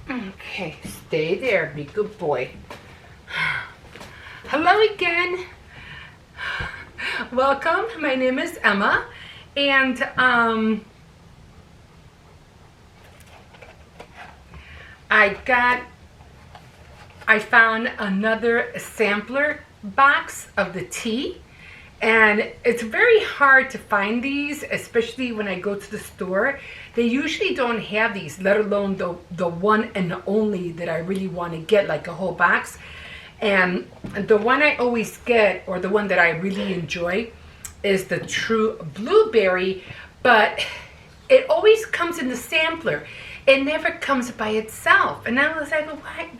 Okay, stay there. Be good boy. Hello again. Welcome. My name is Emma, and I found another sampler box of the tea, and it's very hard to find these, especially when I go to the store. They usually don't have these, let alone the one and the only that I really want to get, like a whole box. And the one I always get, or the one that I really enjoy, is the True Blueberry, but it always comes in the sampler. It never comes by itself. And I was like,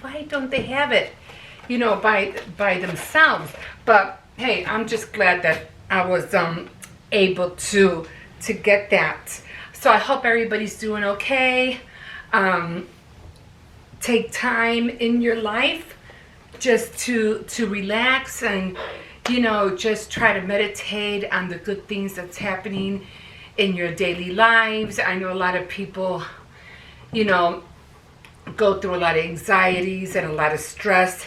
why don't they have it, by themselves? But hey, I'm just glad that I was able to get that. So I hope everybody's doing okay. Take time in your life just to relax and just try to meditate on the good things that's happening in your daily lives. I know a lot of people go through a lot of anxieties and a lot of stress,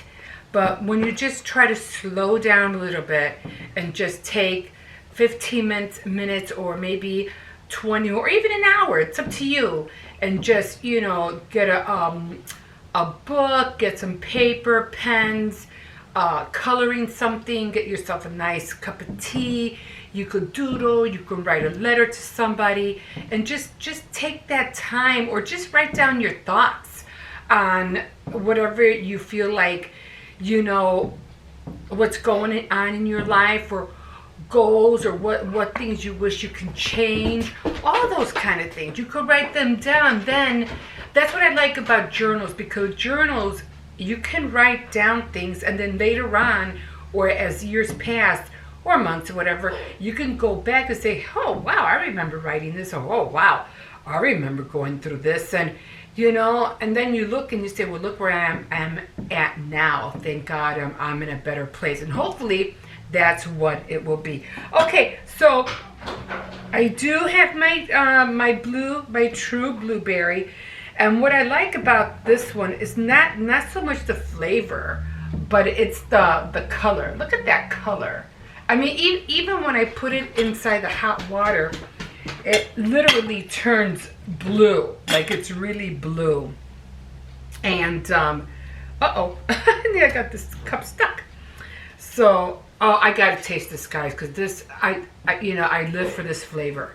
but when you just try to slow down a little bit and just take 15 minutes or maybe 20 or even an hour, it's up to you, and just get a book, get some paper, pens, coloring something, get yourself a nice cup of tea. You could doodle, you can write a letter to somebody, and just take that time, or just write down your thoughts on whatever you feel like, what's going on in your life, or goals, or what things you wish you can change, all those kind of things. You could write them down. Then that's what I like about journals, because journals, you can write down things, and then later on, or as years pass, or months or whatever, you can go back and say, oh wow, I remember writing this, or oh wow, I remember going through this. And and then you look and you say, well, look where I'm at now. Thank God I'm in a better place. And hopefully that's what it will be. Okay, so I do have my True Blueberry. And what I like about this one is not so much the flavor, but it's the color. Look at that color. I mean, even when I put it inside the hot water, it literally turns blue. Like, it's really blue. And, uh-oh, I got this cup stuck. So, I gotta taste this, guys, because this, I live for this flavor.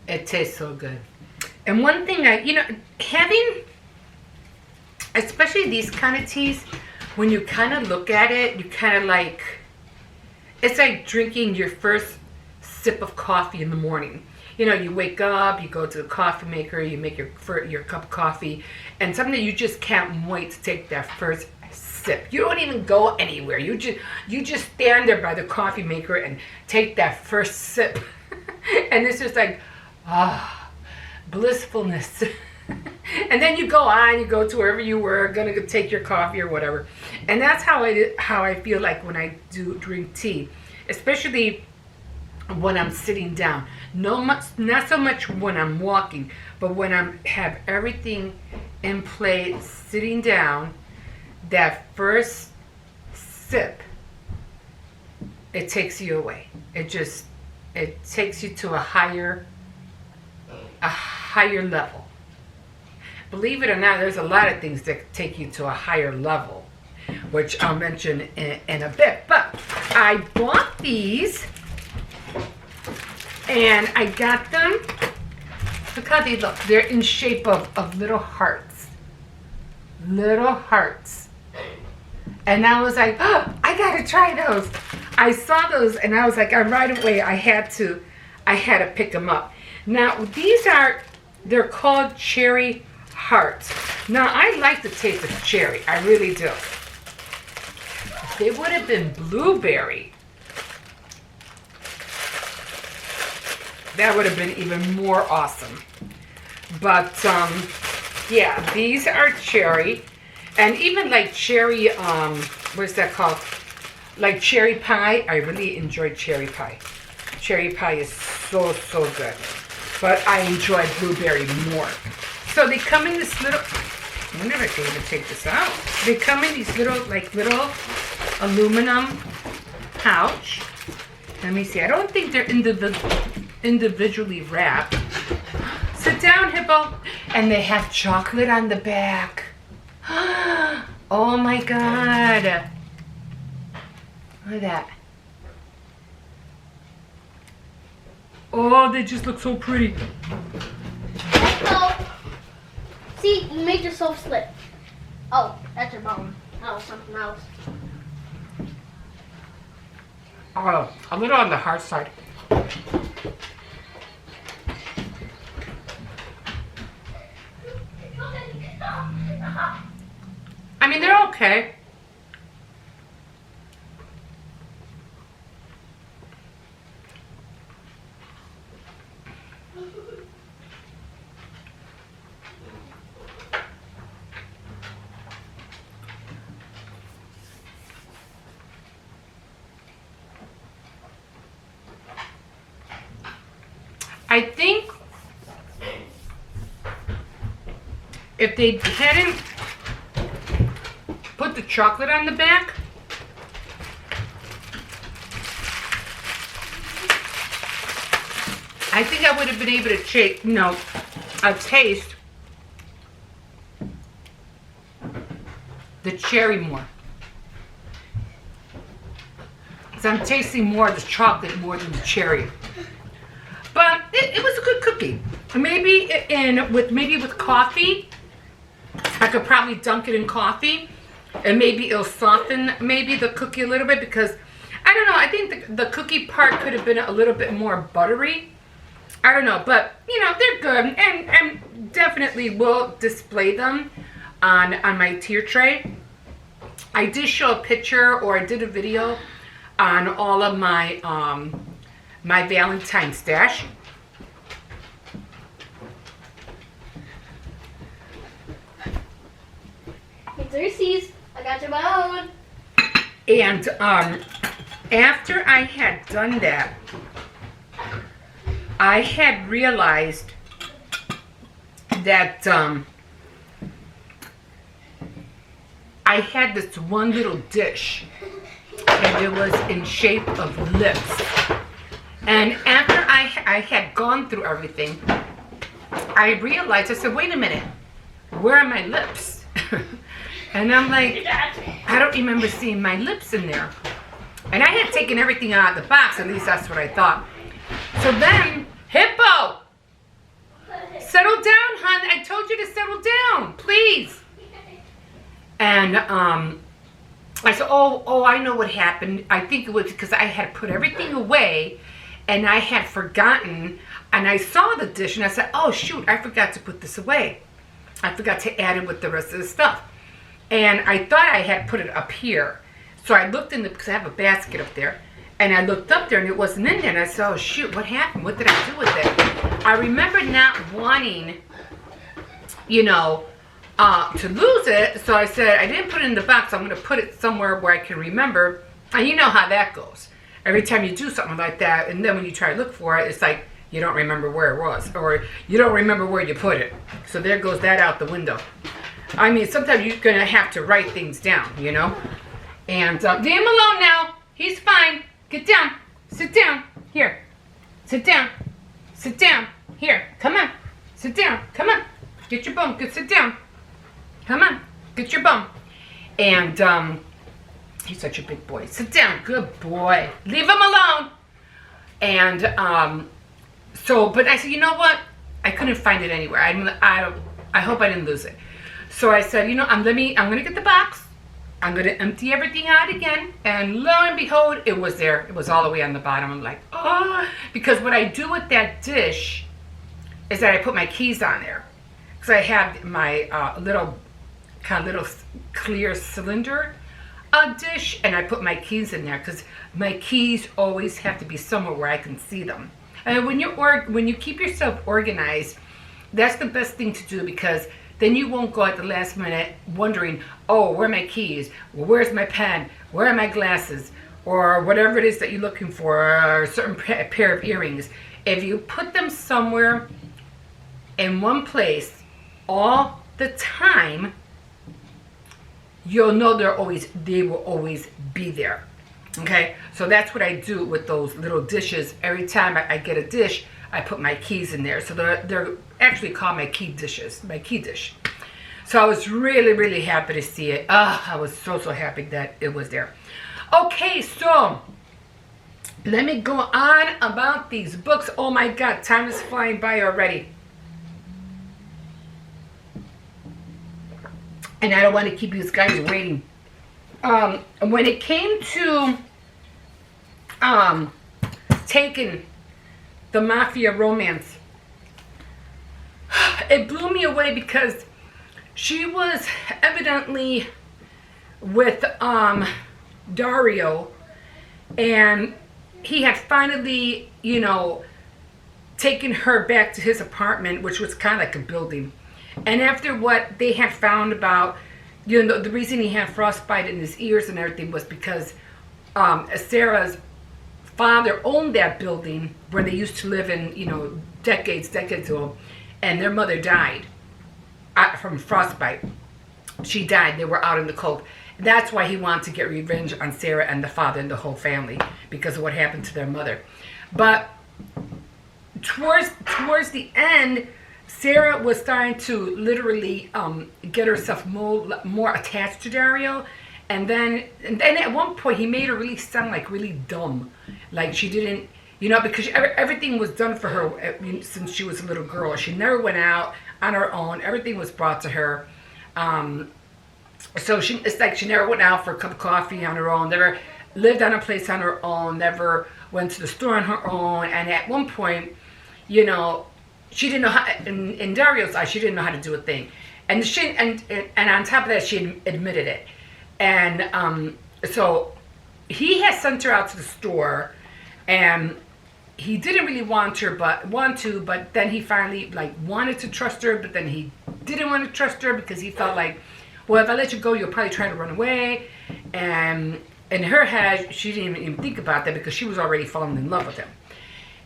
It tastes so good. And one thing having, especially these kind of teas, when you kind of look at it, you kind of like, it's like drinking your first sip of coffee in the morning. You wake up, you go to the coffee maker, you make your cup of coffee, and something you just can't wait to take that first sip. You don't even go anywhere. You just stand there by the coffee maker and take that first sip. And it's just like, blissfulness. And then you go to wherever you were gonna go take your coffee or whatever. And that's how I feel like when I do drink tea, especially when I'm sitting down. Not so much when I'm walking, but when I have everything in place, sitting down. That first sip, it takes you away. It takes you to a higher level. Believe it or not, there's a lot of things that take you to a higher level, which I'll mention in a bit. But I bought these, and I got them. Look how they look. They're in shape of little hearts. Little hearts. And I was like, oh, I gotta try those. I saw those and I was like, right away I had to pick them up. Now they're called cherry hearts. Now I like the taste of cherry, I really do. If they would have been blueberry, That would have been even more awesome. But, yeah, these are cherry. And even like cherry, what's that called? Like cherry pie. I really enjoyed cherry pie. Cherry pie is so, so good. But I enjoy blueberry more. So they come in this little, I wonder if I can even take this out. They come in these little aluminum pouch. Let me see. I don't think they're individually wrapped. Sit down, Hippo. And they have chocolate on the back. Oh my God. Look at that. Oh, they just look so pretty. Oh. See, you made yourself slip. Oh, that's your bone. Oh, something else. Oh, a little on the hard side. I mean, they're okay. I think if they hadn't put the chocolate on the back, I think I would have been able to taste the cherry more. So I'm tasting more of the chocolate more than the cherry. But it was a good cookie. Maybe with coffee, I could probably dunk it in coffee, and maybe it'll soften the cookie a little bit, because I don't know. I think the cookie part could have been a little bit more buttery. I don't know, but you know, they're good, and definitely will display them on my tier tray. I did show a picture, or I did a video on all of my my Valentine stash. It's Reese's. I got your bone. And after I had done that, I had realized that I had this one little dish, and it was in shape of lips. And after I had gone through everything, I realized, I said, wait a minute, where are my lips? And I'm like, I don't remember seeing my lips in there. And I had taken everything out of the box, at least that's what I thought. So then, Hippo, settle down, hon. I told you to settle down, please. And I said, oh, I know what happened. I think it was because I had put everything away, and I had forgotten, and I saw the dish, and I said, oh, shoot, I forgot to put this away. I forgot to add it with the rest of the stuff. And I thought I had put it up here. So I looked because I have a basket up there, and I looked up there, and it wasn't in there, and I said, oh, shoot, what happened? What did I do with it? I remember not wanting, you know, to lose it, so I said, I didn't put it in the box, I'm going to put it somewhere where I can remember, and you know how that goes. Every time you do something like that, and then when you try to look for it, it's like you don't remember where it was, or you don't remember where you put it. So there goes that out the window. I mean, sometimes you're going to have to write things down, you know. And leave him alone now. He's fine. Get down. Sit down. Here. Sit down. Sit down. Here. Come on. Sit down. Come on. Get your bone. Good. Sit down. Come on. Get your bone. And he's such a big boy. Sit down. Good boy. Leave him alone. And but I said, you know what? I couldn't find it anywhere. I hope I didn't lose it. So I said, you know, I'm gonna get the box. I'm gonna empty everything out again. And lo and behold, it was there. It was all the way on the bottom. I'm like, oh, because what I do with that dish is that I put my keys on there. Because I have my little clear cylinder dish, and I put my keys in there because my keys always have to be somewhere where I can see them. And when you keep yourself organized, that's the best thing to do, because then you won't go at the last minute wondering, oh, where are my keys? Well, where's my pen? Where are my glasses? Or whatever it is that you're looking for, or a certain pair of earrings. If you put them somewhere in one place all the time, you'll know they will always be there. Okay, so that's what I do with those little dishes. Every time I get a dish, I put my keys in there. So they're actually called my key dishes, my key dish. So I was really, really happy to see it. I was so happy that it was there. Okay, so let me go on about these books. Oh my God, time is flying by already. And I don't want to keep you guys waiting. When it came to taking the mafia romance, it blew me away, because she was evidently with Dario, and he had finally, taken her back to his apartment, which was kind of like a building. And after what they had found about, the reason he had frostbite in his ears and everything was because Sarah's father owned that building where they used to live in, decades ago, and their mother died from frostbite. She died. They were out in the cold. That's why he wanted to get revenge on Sarah and the father and the whole family, because of what happened to their mother. But towards the end, Sarah was starting to literally get herself more attached to Dario. And then at one point, he made her really sound like really dumb. Like she didn't, because everything was done for her since she was a little girl. She never went out on her own. Everything was brought to her. So it's like she never went out for a cup of coffee on her own, never lived on a place on her own, never went to the store on her own. And at one point, she didn't know how, in Dario's eyes, she didn't know how to do a thing. And on top of that, she admitted it. And so he had sent her out to the store, and he didn't really want to, but then he finally wanted to trust her, but then he didn't want to trust her because he felt like, well, if I let you go, you'll probably try to run away. And in her head, she didn't even think about that because she was already falling in love with him.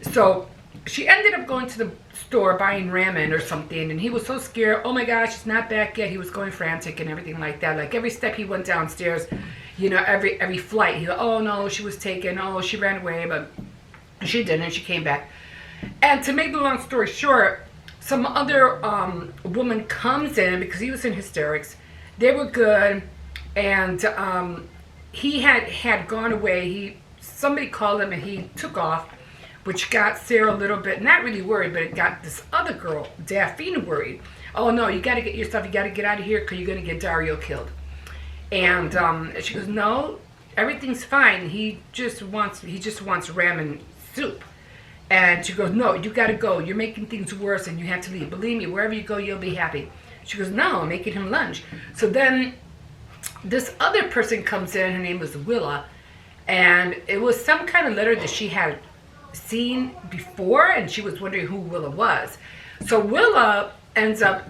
So she ended up going to the store buying ramen or something, and he was so scared. Oh my gosh, it's not back yet. He was going frantic and everything like that. Like every step he went downstairs, every flight, he thought, oh no, she was taken. Oh, she ran away, but she didn't. She came back. And to make the long story short, some other woman comes in because he was in hysterics. They were good, and he had gone away. Somebody called him and he took off, which got Sarah a little bit, not really worried, but it got this other girl, Daphne, worried. Oh no, you got to get your stuff. You got to get out of here because you're going to get Dario killed. And she goes, no, everything's fine. He just wants ramen soup. And she goes, no, you got to go. You're making things worse and you have to leave. Believe me, wherever you go, you'll be happy. She goes, no, I'm making him lunch. So then this other person comes in. Her name was Willa. And it was some kind of letter that she had seen before, and she was wondering who Willa was. So Willa ends up,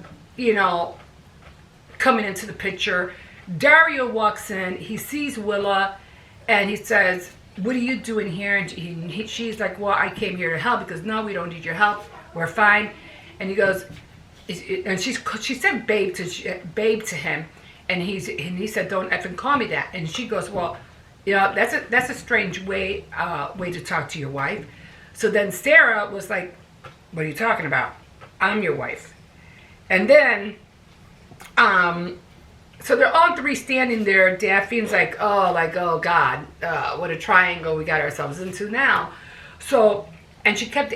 coming into the picture. Dario walks in. He sees Willa, and he says, what are you doing here? And she's like, well, I came here to help. Because no, we don't need your help. We're fine. And he goes, and she said babe to him, and he said, don't effing call me that. And she goes, well, that's a strange way to talk to your wife. So then Sarah was like, what are you talking about? I'm your wife. And then so they're all three standing there. Daphne's like, oh God, what a triangle we got ourselves into now. So, and she kept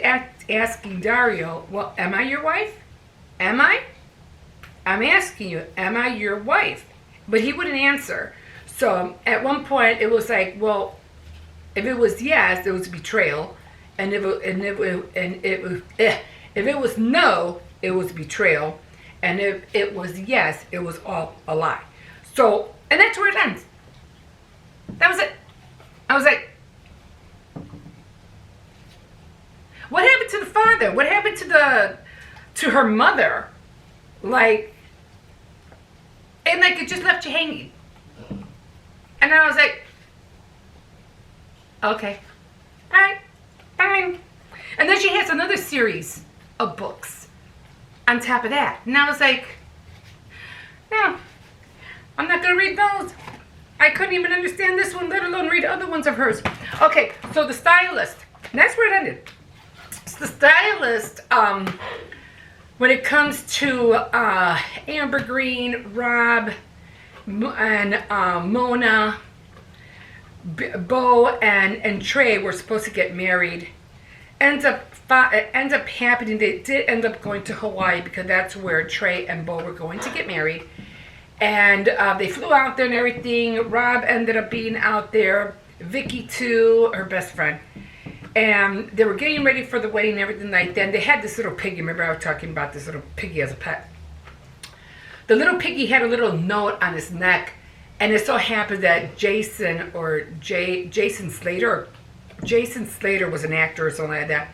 asking Dario, well, am I your wife? Am I? I'm asking you, am I your wife? But he wouldn't answer. So at one point it was like, well, if it was yes, it was betrayal, and if it was no, it was betrayal, and if it was yes, it was all a lie. So, and that's where it ends. That was it. I was like, what happened to the father? What happened to her mother? Like, and like it just left you hanging. And I was like, okay, all right, fine. And then she has another series of books on top of that. And I was like, no, I'm not going to read those. I couldn't even understand this one, let alone read other ones of hers. Okay, so the stylist. And that's where it ended. So the stylist, when it comes to Amber Green, Rob, and Mona, Bo, and Trey were supposed to get married. Ends up happening. They did end up going to Hawaii because that's where Trey and Bo were going to get married. And they flew out there and everything. Rob ended up being out there. Vicky too, her best friend. And they were getting ready for the wedding and everything like that. And they had this little piggy. Remember I was talking about this little piggy as a pet. The little piggy had a little note on his neck. And it so happened that Jason Slater was an actor or something like that.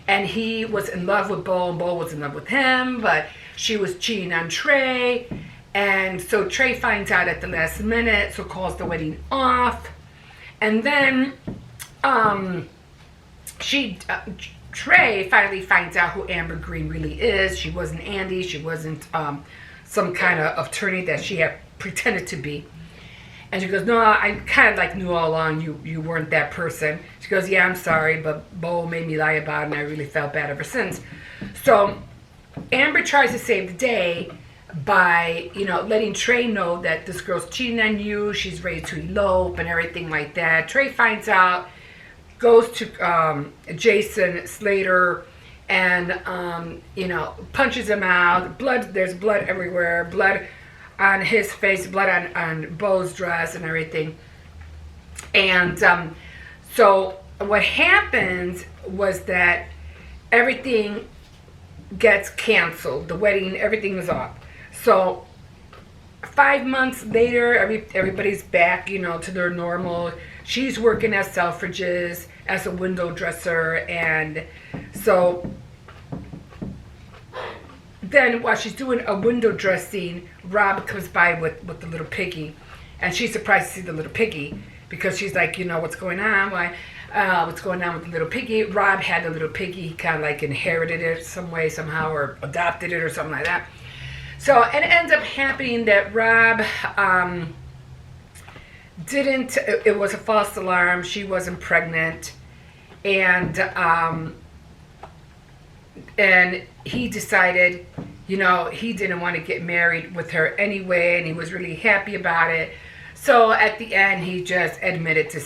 And he was in love with Bo, and Bo was in love with him, but she was cheating on Trey. And so Trey finds out at the last minute, so calls the wedding off. And then Trey finally finds out who Amber Green really is. She wasn't Andy. She wasn't some kind of attorney that she had pretended to be. And she goes, no, I kind of like knew all along you weren't that person. She goes, yeah, I'm sorry, but Bo made me lie about it, and I really felt bad ever since. So Amber tries to save the day by, letting Trey know that this girl's cheating on you. She's ready to elope and everything like that. Trey finds out, goes to Jason Slater, and, punches him out. There's blood everywhere. Blood on his face, blood on Bo's dress and everything. And so what happens was that everything gets canceled. The wedding, everything is off. So 5 months later, everybody's back, to their normal. She's working at Selfridges as a window dresser. And so then while she's doing a window dressing, Rob comes by with the little piggy, and she's surprised to see the little piggy because she's like, what's going on? What's going on with the little piggy? Rob had the little piggy. He kind of like inherited it some way, somehow, or adopted it or something like that. So it ends up happening that Rob it was a false alarm. She wasn't pregnant. And he decided, he didn't want to get married with her anyway, and he was really happy about it. So at the end, he just admitted to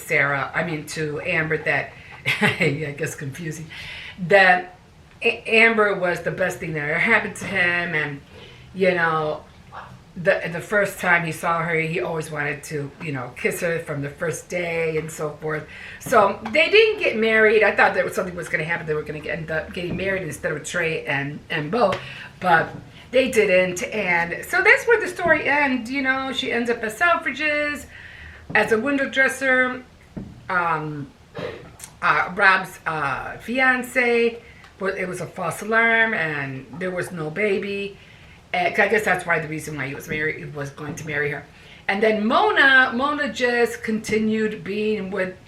Amber that, I guess confusing, that Amber was the best thing that ever happened to him. And, the first time he saw her, he always wanted to, kiss her from the first day and so forth. So they didn't get married. I thought that something was going to happen. They were going to end up getting married instead of Trey and Bo, but they didn't. And so that's where the story ends. She ends up at Selfridges as a window dresser. Rob's fiance, it was a false alarm, and there was no baby. I guess that's why the reason why he was going to marry her. And then Mona just continued being with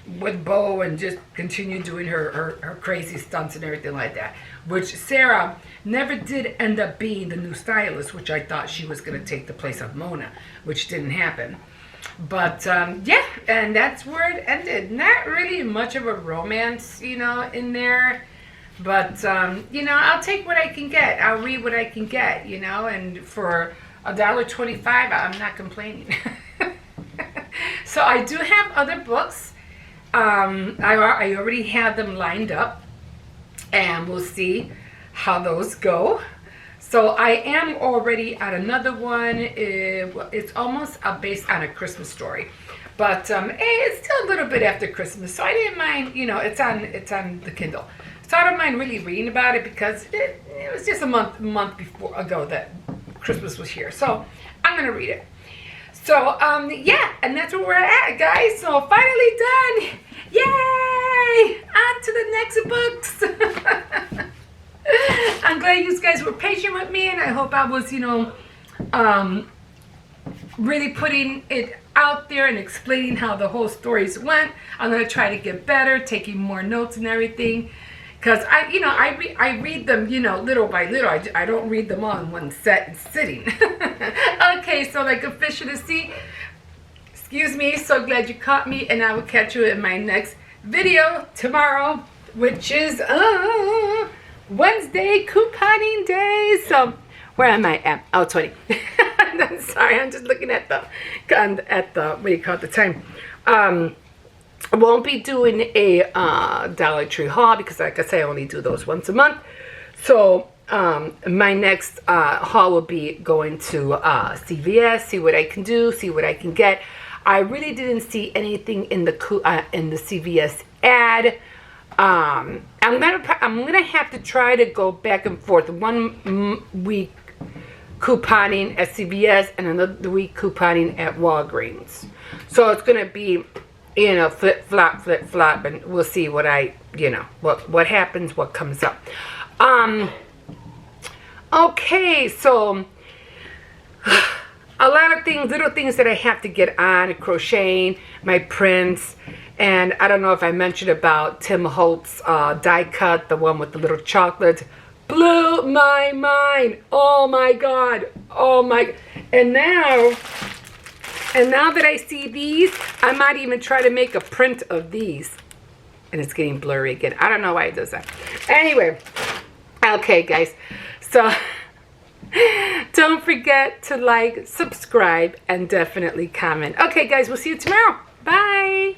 Bo and just continued doing her crazy stunts and everything like that. Which Sarah never did end up being the new stylist, which I thought she was going to take the place of Mona, which didn't happen. But yeah, and that's where it ended. Not really much of a romance, in there. But, I'll take what I can get. I'll read what I can get, and for $1.25, I'm not complaining. So I do have other books. I already have them lined up, and we'll see how those go. So I am already at another one. It's almost based on a Christmas story. But it's still a little bit after Christmas, so I didn't mind, it's on the Kindle. So I don't mind really reading about it because it was just a month ago that Christmas was here. So I'm going to read it. So, yeah, and that's where we're at, guys. So finally done. Yay! On to the next books. I'm glad you guys were patient with me, and I hope I was, really putting it out there and explaining how the whole stories went. I'm gonna try to get better, taking more notes and everything, because I read them, little by little. I don't read them all in one sitting. Okay, so like a fish in the sea. Excuse me. So glad you caught me, and I will catch you in my next video tomorrow, which is Wednesday, couponing day. So where am I at? Oh, 20. I'm sorry, I'm just looking at the what do you call it, the time. I won't be doing a Dollar Tree haul because, like I say, I only do those once a month. So my next haul will be going to CVS, see what I can do, see what I can get. I really didn't see anything in the CVS ad. I'm gonna have to try to go back and forth. 1 week couponing at CVS and another week couponing at Walgreens. So it's gonna be, flip flop, and we'll see what what happens, what comes up. Okay, so a lot of things, little things that I have to get on, crocheting, my prints, and I don't know if I mentioned about Tim Holtz die cut, the one with the little chocolates. Blew my mind. Oh my God. Oh my. And now that I see these, I might even try to make a print of these. And it's getting blurry again. I don't know why it does that. Anyway. Okay, guys. So don't forget to like, subscribe, and definitely comment. Okay, guys, we'll see you tomorrow. Bye.